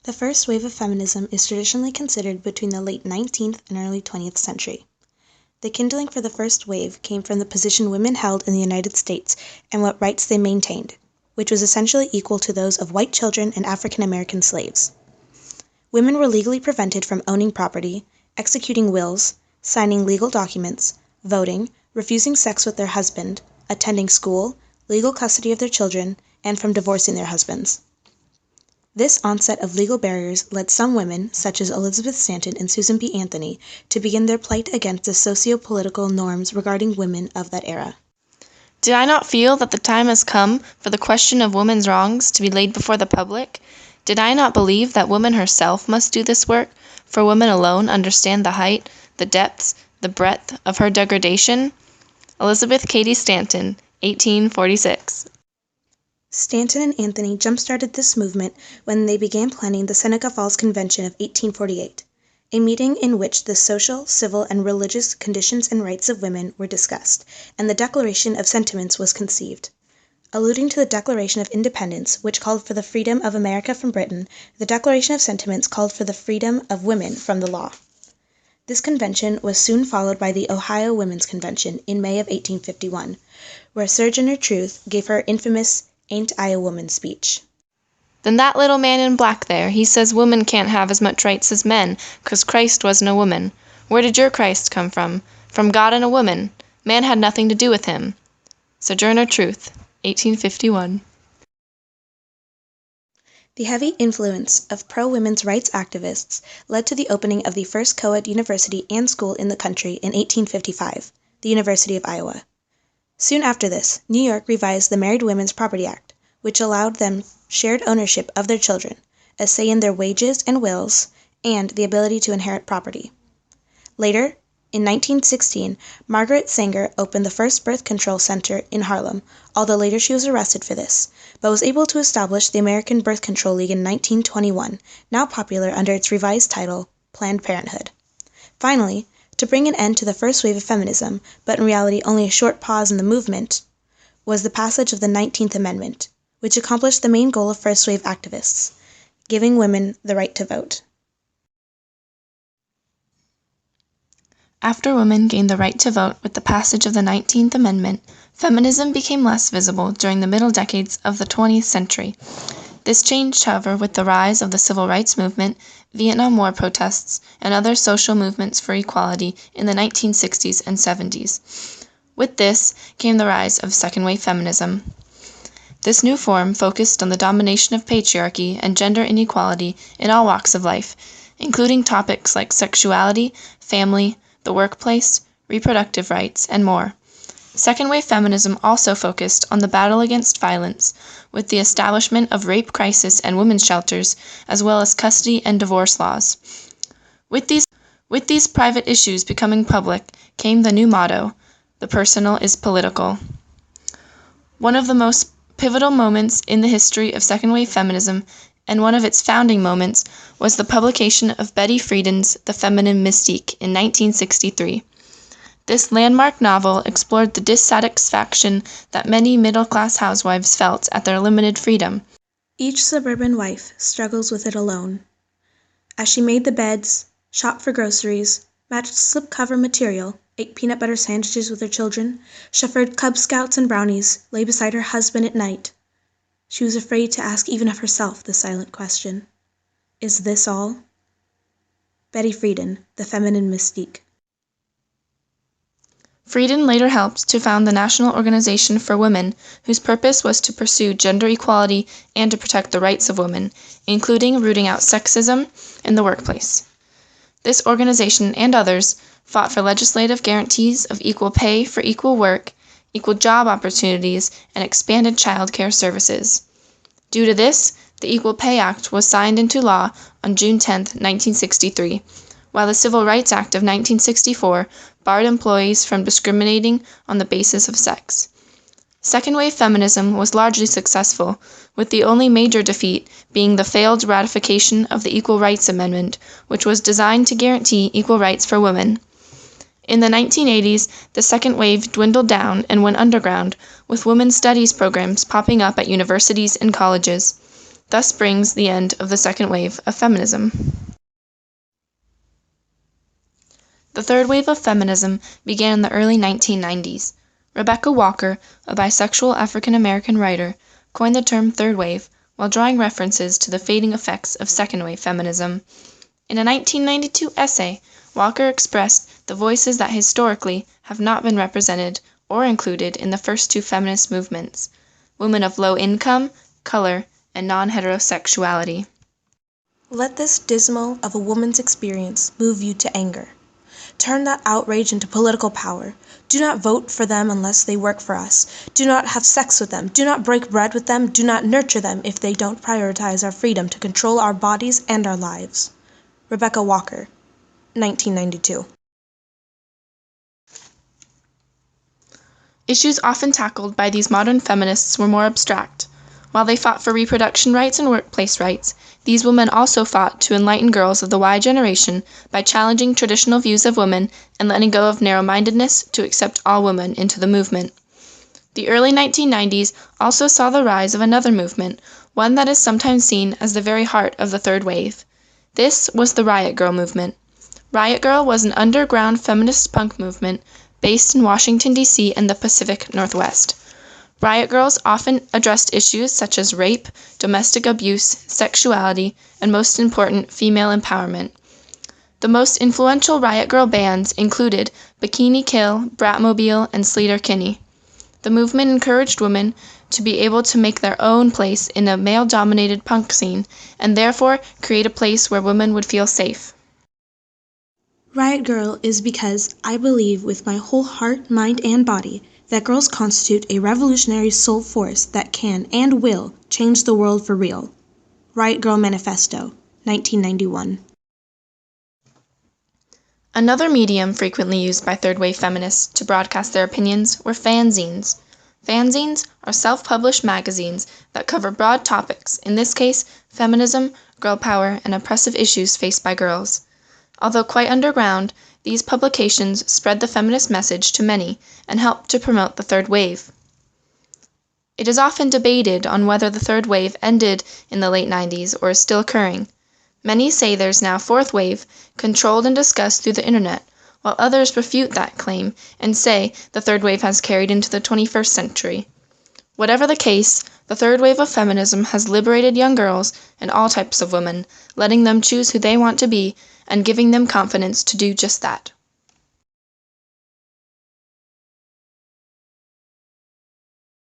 The first wave of feminism is traditionally considered between the late 19th and early 20th century. The kindling for the first wave came from the position women held in the United States and what rights they maintained, which was essentially equal to those of white children and African American slaves. Women were legally prevented from owning property, executing wills, signing legal documents, voting, refusing sex with their husband, attending school, legal custody of their children, and from divorcing their husbands. This onset of legal barriers led some women, such as Elizabeth Stanton and Susan B. Anthony, to begin their plight against the socio-political norms regarding women of that era. Did I not feel that the time has come for the question of women's wrongs to be laid before the public? Did I not believe that woman herself must do this work, for women alone understand the height, the depths, the breadth of her degradation? Elizabeth Cady Stanton, 1846. Stanton and Anthony jump-started this movement when they began planning the Seneca Falls Convention of 1848, a meeting in which the social, civil, and religious conditions and rights of women were discussed, and the Declaration of Sentiments was conceived. Alluding to the Declaration of Independence, which called for the freedom of America from Britain, the Declaration of Sentiments called for the freedom of women from the law. This convention was soon followed by the Ohio Women's Convention in May of 1851, where Sojourner Truth gave her infamous "Ain't I a Woman" speech. Then that little man in black there, he says women can't have as much rights as men, 'cause Christ wasn't a woman. Where did your Christ come from? From God and a woman. Man had nothing to do with him. Sojourner Truth, 1851. The heavy influence of pro-women's rights activists led to the opening of the first co-ed university and school in the country in 1855, the University of Iowa. Soon after this, New York revised the Married Women's Property Act, which allowed them shared ownership of their children, a say in their wages and wills, and the ability to inherit property. Later, in 1916, Margaret Sanger opened the first birth control center in Harlem, although later she was arrested for this, but was able to establish the American Birth Control League in 1921, now popular under its revised title, Planned Parenthood. Finally, to bring an end to the first wave of feminism, but in reality only a short pause in the movement, was the passage of the 19th Amendment, which accomplished the main goal of first wave activists, giving women the right to vote. After women gained the right to vote with the passage of the 19th Amendment, feminism became less visible during the middle decades of the 20th century. This changed, however, with the rise of the Civil Rights Movement, Vietnam War protests, and other social movements for equality in the 1960s and 70s. With this came the rise of second-wave feminism. This new form focused on the domination of patriarchy and gender inequality in all walks of life, including topics like sexuality, family, the workplace, reproductive rights, and more. Second-wave feminism also focused on the battle against violence, with the establishment of rape crisis and women's shelters, as well as custody and divorce laws. With these private issues becoming public came the new motto, "The personal is political." One of the most pivotal moments in the history of second-wave feminism, and one of its founding moments, was the publication of Betty Friedan's The Feminine Mystique in 1963. This landmark novel explored the dissatisfaction that many middle-class housewives felt at their limited freedom. Each suburban wife struggles with it alone. As she made the beds, shopped for groceries, matched slipcover material, ate peanut butter sandwiches with her children, chauffeured Cub Scouts and brownies, lay beside her husband at night, she was afraid to ask even of herself the silent question, "Is this all?" Betty Friedan, The Feminine Mystique. Friedan later helped to found the National Organization for Women, whose purpose was to pursue gender equality and to protect the rights of women, including rooting out sexism in the workplace. This organization and others fought for legislative guarantees of equal pay for equal work, equal job opportunities, and expanded child care services. Due to this, the Equal Pay Act was signed into law on June 10, 1963, while the Civil Rights Act of 1964 barred employees from discriminating on the basis of sex. Second-wave feminism was largely successful, with the only major defeat being the failed ratification of the Equal Rights Amendment, which was designed to guarantee equal rights for women. In the 1980s, the second wave dwindled down and went underground, with women's studies programs popping up at universities and colleges. thus brings the end of the second wave of feminism. The third wave of feminism began in the early 1990s. Rebecca Walker, a bisexual African-American writer, coined the term third wave while drawing references to the fading effects of second wave feminism. In a 1992 essay, Walker expressed the voices that historically have not been represented or included in the first two feminist movements: women of low income, color, and non-heterosexuality. Let this dismal of a woman's experience move you to anger. Turn that outrage into political power. Do not vote for them unless they work for us. Do not have sex with them. Do not break bread with them. Do not nurture them if they don't prioritize our freedom to control our bodies and our lives. Rebecca Walker, 1992. Issues often tackled by these modern feminists were more abstract. While they fought for reproduction rights and workplace rights, these women also fought to enlighten girls of the Y generation by challenging traditional views of women and letting go of narrow-mindedness to accept all women into the movement. The early 1990s also saw the rise of another movement, one that is sometimes seen as the very heart of the third wave. This was the Riot Grrrl movement. Riot Grrrl was an underground feminist punk movement based in Washington, D.C. and the Pacific Northwest. Riot Grrrls often addressed issues such as rape, domestic abuse, sexuality, and most important, female empowerment. The most influential Riot Grrrl bands included Bikini Kill, Bratmobile, and Sleater-Kinney. The movement encouraged women to be able to make their own place in a male-dominated punk scene, and therefore create a place where women would feel safe. Riot Grrrl is because I believe with my whole heart, mind, and body that girls constitute a revolutionary soul force that can and will change the world for real. Riot Grrrl Manifesto, 1991. Another medium frequently used by third-wave feminists to broadcast their opinions were fanzines. Fanzines are self-published magazines that cover broad topics, in this case, feminism, girl power, and oppressive issues faced by girls. Although quite underground, these publications spread the feminist message to many and helped to promote the third wave. It is often debated on whether the third wave ended in the late 90s or is still occurring. Many say there's now fourth wave, controlled and discussed through the internet, while others refute that claim and say the third wave has carried into the 21st century. Whatever the case, the third wave of feminism has liberated young girls and all types of women, letting them choose who they want to be and giving them confidence to do just that.